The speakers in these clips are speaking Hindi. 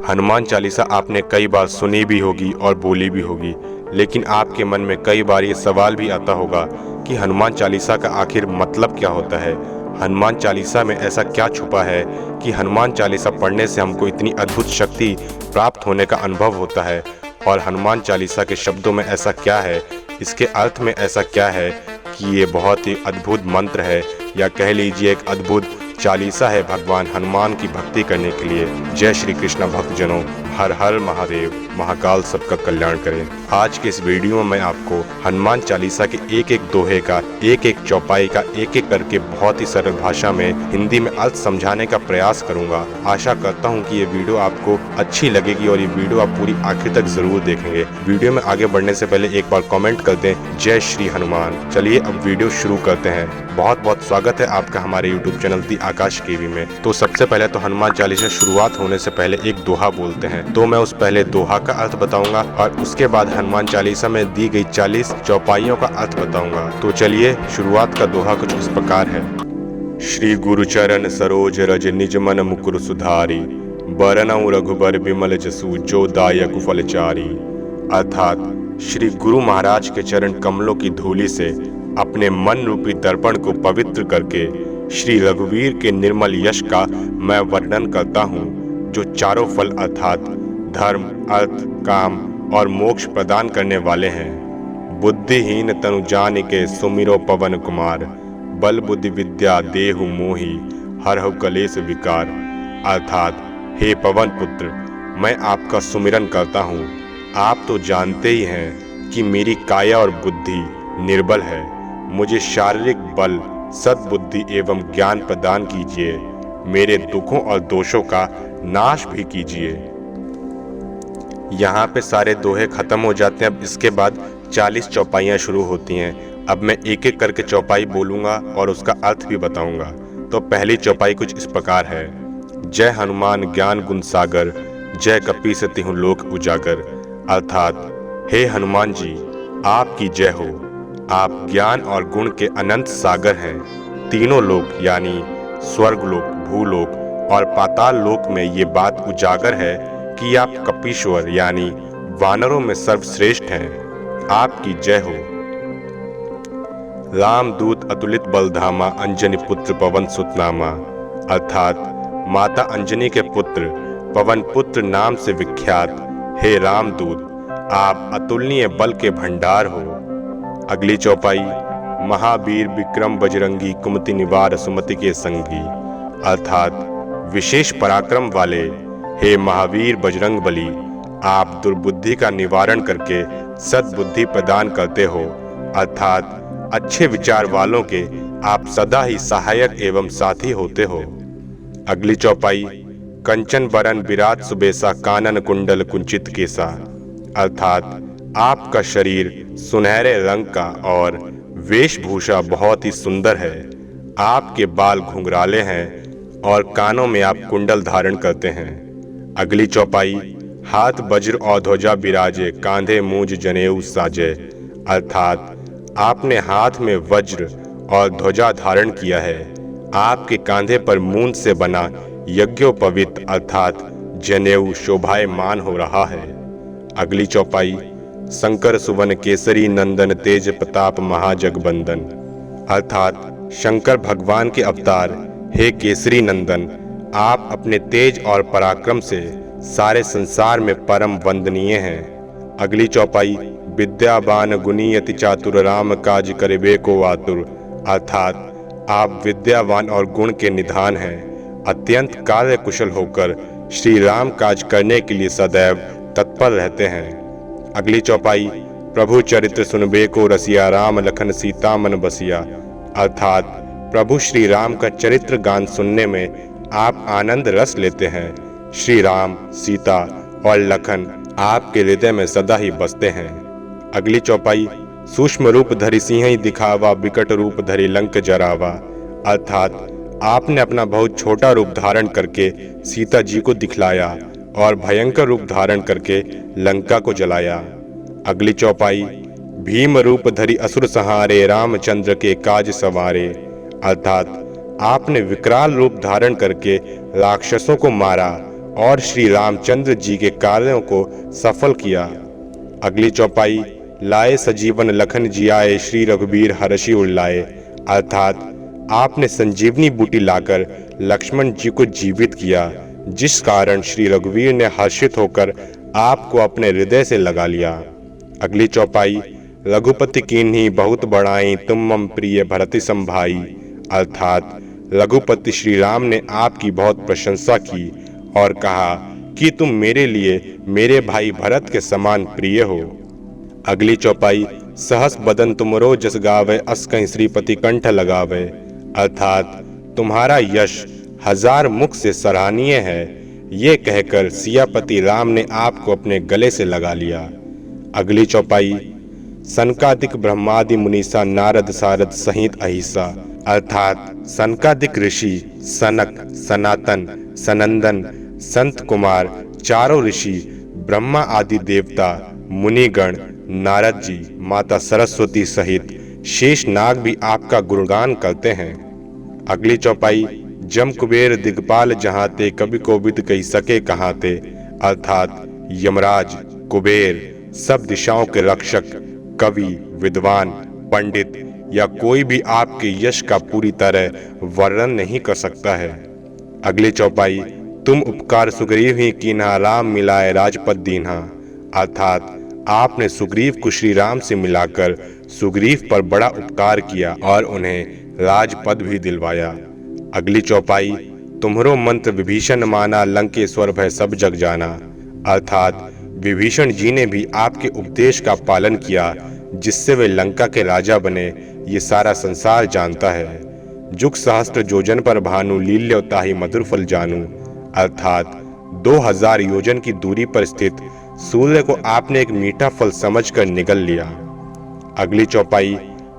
हनुमान चालीसा आपने कई बार सुनी भी होगी और बोली भी होगी, लेकिन आपके मन में कई बार ये सवाल भी आता होगा कि हनुमान चालीसा का आखिर मतलब क्या होता है। हनुमान चालीसा में ऐसा क्या छुपा है कि हनुमान चालीसा पढ़ने से हमको इतनी अद्भुत शक्ति प्राप्त होने का अनुभव होता है, और हनुमान चालीसा के शब्दों में ऐसा क्या है, इसके अर्थ में ऐसा क्या है कि ये बहुत ही अद्भुत मंत्र है, या कह लीजिए एक अद्भुत चालीसा है भगवान हनुमान की भक्ति करने के लिए। जय श्री कृष्ण भक्तजनों, हर हर महादेव, महाकाल सबका कल्याण करें। आज के इस वीडियो में मैं आपको हनुमान चालीसा के एक एक दोहे का, एक एक चौपाई का, एक एक करके बहुत ही सरल भाषा में हिंदी में अर्थ समझाने का प्रयास करूंगा। आशा करता हूं कि ये वीडियो आपको अच्छी लगेगी और ये वीडियो आप पूरी आखिर तक जरूर देखेंगे। वीडियो में आगे बढ़ने से पहले एक बार कमेंट कर दें जय श्री हनुमान। चलिए अब वीडियो शुरू करते हैं। बहुत बहुत स्वागत है आपका हमारे यूट्यूब चैनल दी आकाश केवी में। तो सबसे पहले तो हनुमान चालीसा शुरुआत होने से पहले एक दोहा बोलते हैं, तो मैं उस पहले दोहा का अर्थ बताऊंगा और उसके बाद हनुमान चालीसा में दी गई 40 चौपाइयों का अर्थ बताऊंगा। तो चलिए, शुरुआत का दोहा कुछ इस प्रकार है। श्री गुरु चरण सरोज रज निज मन मुकुर सुधारी, बरनउँ रघुबर बिमल जसु जो दायक फलचारी। अर्थात श्री गुरु महाराज के चरण कमलों की धूलि से अपने मन रूपी दर्पण को पवित्र करके श्री रघुवीर के निर्मल यश का मैं वर्णन करता हूँ, जो चारों फल अर्थात धर्म, अर्थ, काम और मोक्ष प्रदान करने वाले हैं। बुद्धिहीन तनु जानिके सुमिरो पवन कुमार, बल बुद्धि विद्या देहु मोहि हरहु कलेश विकार। अर्थात हे पवन पुत्र, मैं आपका सुमिरन करता हूँ। आप तो जानते ही हैं कि मेरी काया और बुद्धि निर्बल है। मुझे शारीरिक बल, सद्बुद्धि एवं ज्ञान प्रदान कीजिए। मेरे दुखों और दोषों का नाश भी कीजिए। यहाँ पे सारे दोहे खत्म हो जाते हैं। अब इसके बाद 40 चौपाइयाँ शुरू होती हैं। अब मैं एक एक करके चौपाई बोलूँगा और उसका अर्थ भी बताऊँगा। तो पहली चौपाई कुछ इस प्रकार है। जय हनुमान ज्ञान गुण सागर, जय कपीस तिहुँ लोक उजागर। अर्थात हे हनुमान जी, आपकी जय हो। आप ज्ञान और गुण के अनंत सागर हैं। तीनों लोक यानी स्वर्ग लोक, भूलोक और पाताल लोक में ये बात उजागर है कि आप कपीश्वर यानी वानरों में सर्वश्रेष्ठ हैं। आपकी जय हो। रामदूत अतुलित बलधामा, अंजनी पुत्र पवन सुत नामा। अर्थात माता अंजनी के पुत्र, पवन पुत्र नाम से विख्यात हे रामदूत, आप अतुलनीय बल के भंडार हो। अगली चौपाई। महावीर विक्रम बजरंगी, कुमति निवार सुमति के संगी। अर्थात विशेष पराक्रम वाले हे महावीर बजरंग बली, आप दुर्बुद्धि का निवारण करके सद्बुद्धि प्रदान करते हो। अर्थात अच्छे विचार वालों के आप सदा ही सहायक एवं साथी होते हो। अगली चौपाई। कंचन बरन विराट सुबेसा, कानन कुंडल कुंचित केसा। अर्थात आपका शरीर सुनहरे रंग का और वेशभूषा बहुत ही सुंदर है। आपके बाल घुंघराले हैं और कानों में आप कुंडल धारण करते हैं। अगली चौपाई। हाथ वज्र और ध्वजा बिराजे, कांधे मूंज जनेऊ साजे। अर्थात आपने हाथ में वज्र और ध्वजा धारण किया है। आपके कांधे पर मूंज से बना यज्ञोपवीत अर्थात जनेऊ शोभायमान हो रहा है। अगली चौपाई। शंकर सुवन केसरी नंदन, तेज प्रताप महाजगबंदन। अर्थात शंकर भगवान के अवतार हे केसरी नंदन, आप अपने तेज और पराक्रम से सारे संसार में परम वंदनीय हैं। अगली चौपाई। विद्यावान गुणी अति चातुर, राम काज करिबे को आतुर। अर्थात आप विद्यावान और गुण के निधान हैं। अत्यंत कार्य कुशल होकर श्री राम काज करने के लिए सदैव तत्पर रहते हैं। अगली चौपाई। प्रभु चरित्र सुनबे को रसिया, राम लखन सीता मन बसिया। अर्थात प्रभु श्री राम का चरित्र गान सुनने में आप आनंद रस लेते हैं। श्री राम, सीता और लखन आपके हृदय में सदा ही बसते हैं। अगली चौपाई। सूक्ष्म रूप धरि सिंह ही दिखावा, विकट रूप धरि लंक जरावा। अर्थात आपने अपना बहुत छोटा रूप धारण करके सीता जी को दिखलाया और भयंकर रूप धारण करके लंका को जलाया। अगली चौपाई। भीम रूप धरि असुर सहारे, रामचंद्र के काज सवारे। अर्थात आपने विकराल रूप धारण करके राक्षसों को मारा और श्री रामचंद्र जी के कार्यों को सफल किया। अगली चौपाई, लाए सजीवन लखन जियाए श्री रघुबीर हर्षि उल्लाए, अर्थात आपने संजीवनी बूटी लाकर लक्ष्मण जी को जीवित किया, जिस कारण श्री रघुवीर ने हर्षित होकर आपको अपने हृदय से लगा लिया। अगली चौपाई, रघुपति कीन्ही बहुत बड़ाई तुम मम प्रिय भरति संभाई, अर्थात रघुपति श्री राम ने आपकी बहुत प्रशंसा की और कहा कि तुम मेरे लिए मेरे भाई भरत के समान प्रिय हो। अगली चौपाई, सहस बदन तुमरो जस गावे अस कहीं श्रीपति कंठ लगावे, अर्थात तुम्हारा यश हजार मुख से सराहनीय है। ये कहकर सियापति राम ने आपको अपने गले से लगा लिया। अगली चौपाई, सनकादिक ब्रह्मादि मुनीसा नारद सारद सहित अहिसा, अर्थात सनकादिक ऋषि सनक, सनातन, सनंदन, संत कुमार, चारों ऋषि, ब्रह्मा आदि देवता, मुनिगण, नारद जी, माता सरस्वती सहित शेष नाग भी आपका गुणगान करते हैं। अगली चौपाई, जम कुबेर दिगपाल जहाँ ते कभी कोविद कही सके कहाँ ते, अर्थात यमराज, कुबेर, सब दिशाओं के रक्षक, कवि, विद्वान, पंडित या कोई भी आपके यश का पूरी तरह वर्णन नहीं कर सकता है। अगली चौपाई, तुम उपकार सुग्रीव ही कीन्हा राम मिलाए राजपद दीन्हा, अर्थात आपने सुग्रीव को श्री राम से मिलाकर सुग्रीव पर बड़ा उपकार किया और उन्हें राजपद भी दिलवाया। अगली चौपाई, तुम्हरो मंत्र विभीषण माना लंकेश्वर भय सब जग जाना, अर्थात विभीषण जी ने भी आपके उपदेश का पालन किया, जिससे वे लंका के राजा बने, ये सारा संसार जानता है। जुग सहस्त्र जोजन पर भानु लील्यो ताहि मधुर फल जानू, अर्थात 2000 योजन की दूरी पर स्थित सूर्य को आपने एक मीठा फल समझकर निगल लिया। अगली चौपाई,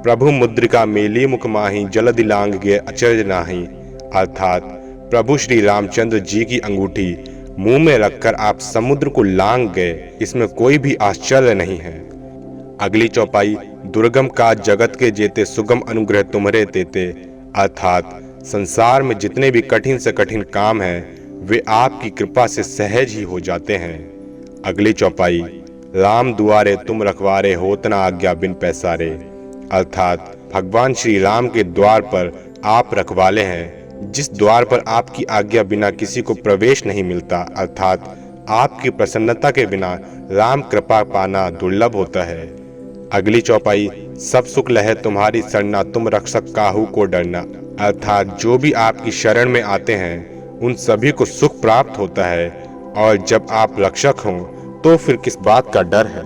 प्रभु मुद्रिका मेली मुख माही जल दिलांग गे अचरज नाही, अर्थात प्रभु श्री रामचंद्र जी की अंगूठी मुंह में रखकर आप समुद्र को लांग गए, इसमें कोई भी आश्चर्य नहीं है। अगली चौपाई, दुर्गम का जगत के जेते सुगम अनुग्रह तुमरे तेते, अर्थात संसार में जितने भी कठिन से कठिन काम हैं वे आपकी कृपा से सहज ही हो जाते हैं। अगली चौपाई, राम दुआरे तुम रखवारे होत न आज्ञा बिन पैसारे, अर्थात भगवान श्री राम के द्वार पर आप रखवाले हैं, जिस द्वार पर आपकी आज्ञा बिना किसी को प्रवेश नहीं मिलता, अर्थात आपकी प्रसन्नता के बिना राम कृपा पाना दुर्लभ होता है। अगली चौपाई, सब सुख लहे तुम्हारी शरणा तुम रक्षक काहू को डरना, अर्थात जो भी आपकी शरण में आते हैं उन सभी को सुख प्राप्त होता है, और जब आप रक्षक हों तो फिर किस बात का डर है।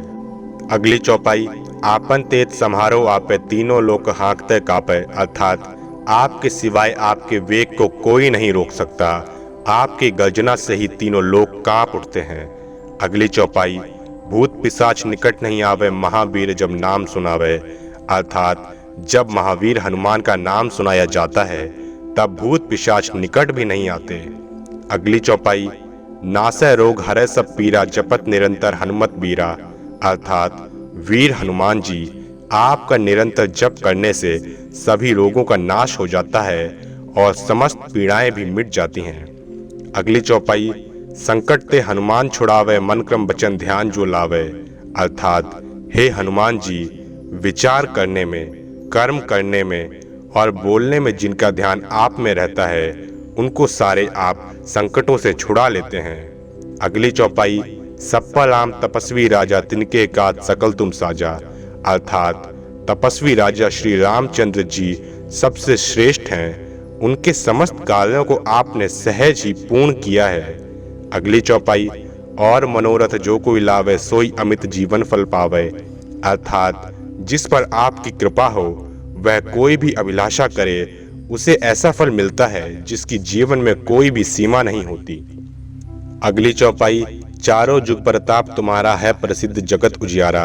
अगली चौपाई, आपन तेज सम्हारो आपे तीनों लोक हाँकते कापे, अर्थात आपके सिवाय आपके वेग को कोई नहीं रोक सकता, आपकी गर्जना से ही तीनों लोग कांप उठते हैं। अगली चौपाई, भूत पिशाच निकट नहीं आवे महावीर जब नाम सुनावे, अर्थात जब महावीर हनुमान का नाम सुनाया जाता है तब भूत पिशाच निकट भी नहीं आते। अगली चौपाई, नासै रोग हरै सब पीरा जपत निरंतर हनुमत बीरा, अर्थात वीर हनुमान जी आपका निरंतर जप करने से सभी रोगों का नाश हो जाता है और समस्त पीड़ाएं भी मिट जाती हैं। अगली चौपाई, संकट ते हनुमान छुड़ावे मन क्रम वचन ध्यान जो लावे, अर्थात हे हनुमान जी विचार करने में, कर्म करने में और बोलने में जिनका ध्यान आप में रहता है उनको सारे आप संकटों से छुड़ा लेते हैं। अगली चौपाई, सप्पा राम तपस्वी राजा तिनके काज सकल तुम साजा, अर्थात तपस्वी राजा श्री रामचंद्र जी सबसे श्रेष्ठ हैं, उनके समस्त कार्यों को आपने सहज ही पूर्ण किया है। अगली चौपाई, और मनोरथ जो कोई लावे सोई अमित जीवन फल पावे, अर्थात जिस पर आपकी कृपा हो वह कोई भी अभिलाषा करे उसे ऐसा फल मिलता है जिसकी जीवन में कोई भी सीमा नहीं होती। अगली चौपाई, चारों युग प्रताप तुम्हारा है प्रसिद्ध जगत उजियारा,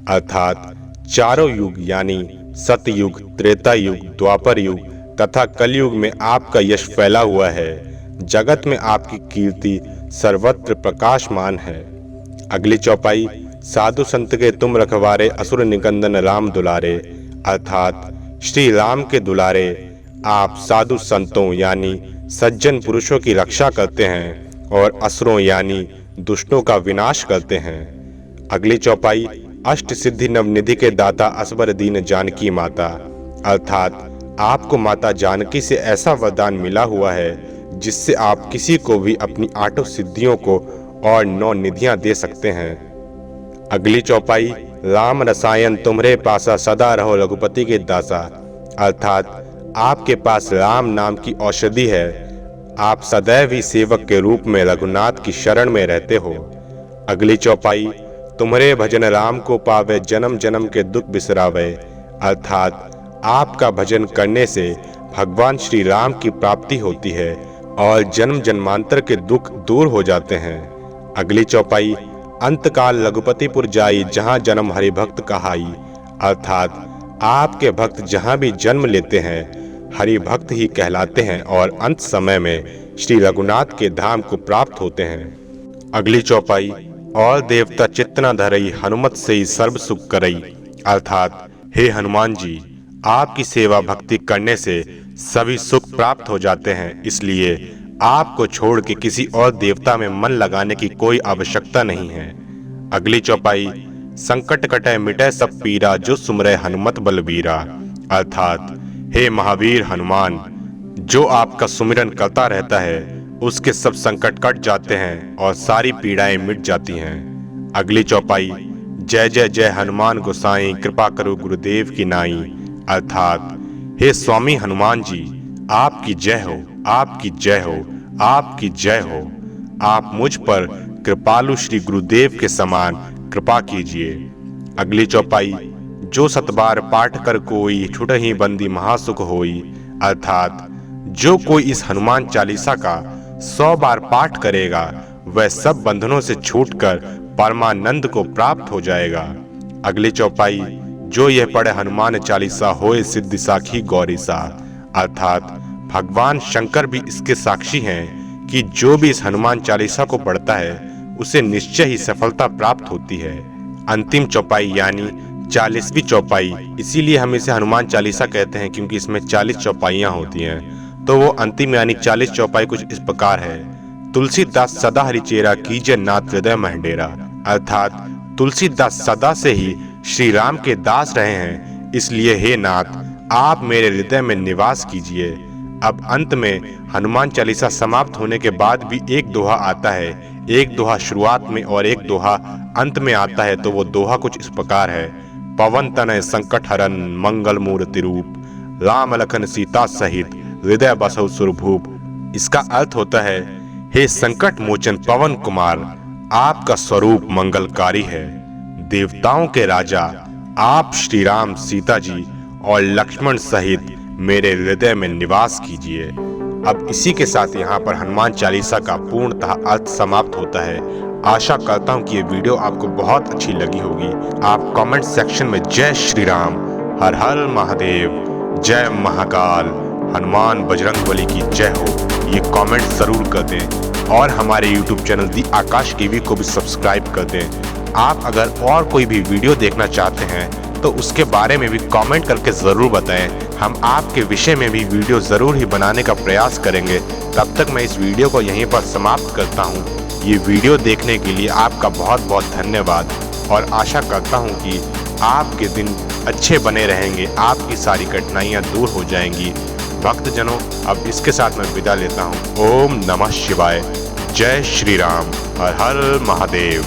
अर्थात चारों युग यानी सतयुग, त्रेता युग, द्वापर युग तथा कलयुग में आपका यश फैला हुआ है, जगत में आपकी कीर्ति सर्वत्र प्रकाशमान है। अगली चौपाई, साधु संत के तुम रखवारे असुर निकंदन राम दुलारे, अर्थात श्री राम के दुलारे आप साधु संतों यानी सज्जन पुरुषों की रक्षा करते हैं और असुरों यानी दुष्टों का विनाश करते हैं। अगली चौपाई अष्ट सिद्धि नवनिधि के दाता असबर दीन जानकी माता, अर्थात आपको माता जानकी से ऐसा वरदान मिला हुआ है जिससे आप किसी को भी अपनी 8 सिद्धियों को और 9 निधियां दे सकते हैं। अगली चौपाई राम रसायन तुम्हारे पासा सदा रहो रघुपति के दासा, अर्थात आपके पास राम नाम की औषधि है। आप सदैव ही सेवक के रूप में रघुनाथ की शरण में रहते हो। अगली चौपाई तुम्हारे भजन राम को पावे जन्म जन्म के दुख बिसरावे, अर्थात आपका भजन करने से भगवान श्री राम की प्राप्ति होती है और जन्म जन्मांतर के दुख दूर हो जाते हैं। अगली चौपाई अंतकाल रघुपतिपुर जाई जहाँ जन्म हरि भक्त कहाई, अर्थात आपके भक्त जहाँ भी जन्म लेते हैं हरि भक्त ही कहलाते हैं और अंत समय में श्री रघुनाथ के धाम को प्राप्त होते हैं। अगली चौपाई और देवता चित्त न धरई हनुमत से ही सर्व सुख करई, अर्थात हे हनुमान जी, आपकी सेवा भक्ति करने से सभी सुख प्राप्त हो जाते हैं, इसलिए आपको छोड़ के किसी और देवता में मन लगाने की कोई आवश्यकता नहीं है। अगली चौपाई संकट कटे मिटे सब पीरा जो सुमरे हनुमत बलबीरा, अर्थात हे महावीर हनुमान, जो आपका सुमिरन करता रहता है उसके सब संकट कट जाते हैं और सारी पीड़ाएं मिट जाती हैं। अगली चौपाई जय जय जय हनुमान गोसाई कृपा करो गुरुदेव की नाई, अर्थात हे स्वामी हनुमान जी, आपकी जय हो, आपकी जय हो, आपकी जय हो। आप मुझ पर कृपालु श्री गुरुदेव के समान कृपा कीजिए। अगली चौपाई जो सतबार पाठ कर कोई छुटहि बंदी महासुख होई, अर्थात जो कोई इस हनुमान चालीसा का 100 बार पाठ करेगा वह सब बंधनों से छूटकर परमानंद को प्राप्त हो जाएगा। अगली चौपाई जो यह पढ़े हनुमान चालीसा होए सिद्धि साखी गौरीसा, अर्थात भगवान शंकर भी इसके साक्षी हैं कि जो भी इस हनुमान चालीसा को पढ़ता है उसे निश्चय ही सफलता प्राप्त होती है। अंतिम चौपाई यानी 40वीं चौपाई, इसीलिए हम इसे हनुमान चालीसा कहते हैं क्योंकि इसमें 40 चौपाइयां होती हैं। तो वो अंतिम यानी 40 चौपाई कुछ इस प्रकार है। तुलसीदास सदा हरिचेरा कीजे नाथ हृदय महडेरा, अर्थात तुलसीदास सदा से ही श्री राम के दास रहे हैं, इसलिए हे नाथ आप मेरे हृदय में निवास कीजिए। अब अंत में हनुमान चालीसा समाप्त होने के बाद भी एक दोहा आता है, एक दोहा शुरुआत में और एक दोहा अंत में आता है। तो वो दोहा कुछ इस प्रकार है। पवन तनय संकट हरन मंगल मूर्ति रूप, राम लखन सीता सहित हृदय बसौ सुरभूप। इसका अर्थ होता है, हे संकट मोचन पवन कुमार, आपका स्वरूप मंगलकारी है। देवताओं के राजा आप श्री राम, सीता जी और लक्ष्मण सहित मेरे हृदय में निवास कीजिए। अब इसी के साथ यहाँ पर हनुमान चालीसा का पूर्णतः अर्थ समाप्त होता है। आशा करता हूँ कि ये वीडियो आपको बहुत अच्छी लगी होगी। आप कमेंट सेक्शन में जय श्री राम, हर हर महादेव, जय महाकाल, हनुमान बजरंगबली की जय हो, ये कमेंट जरूर कर दें और हमारे YouTube चैनल दी आकाश टीवी को भी सब्सक्राइब कर दें। आप अगर और कोई भी वीडियो देखना चाहते हैं तो उसके बारे में भी कमेंट करके ज़रूर बताएं। हम आपके विषय में भी वीडियो ज़रूर ही बनाने का प्रयास करेंगे। तब तक मैं इस वीडियो को यहीं पर समाप्त करता हूँ। ये वीडियो देखने के लिए आपका बहुत बहुत धन्यवाद और आशा करता हूँ कि आपके दिन अच्छे बने रहेंगे, आपकी सारी कठिनाइयाँ दूर हो जाएंगी। भक्तजनों, अब इसके साथ मैं विदा लेता हूँ। ओम नमः शिवाय, जय श्री राम, हर हर महादेव।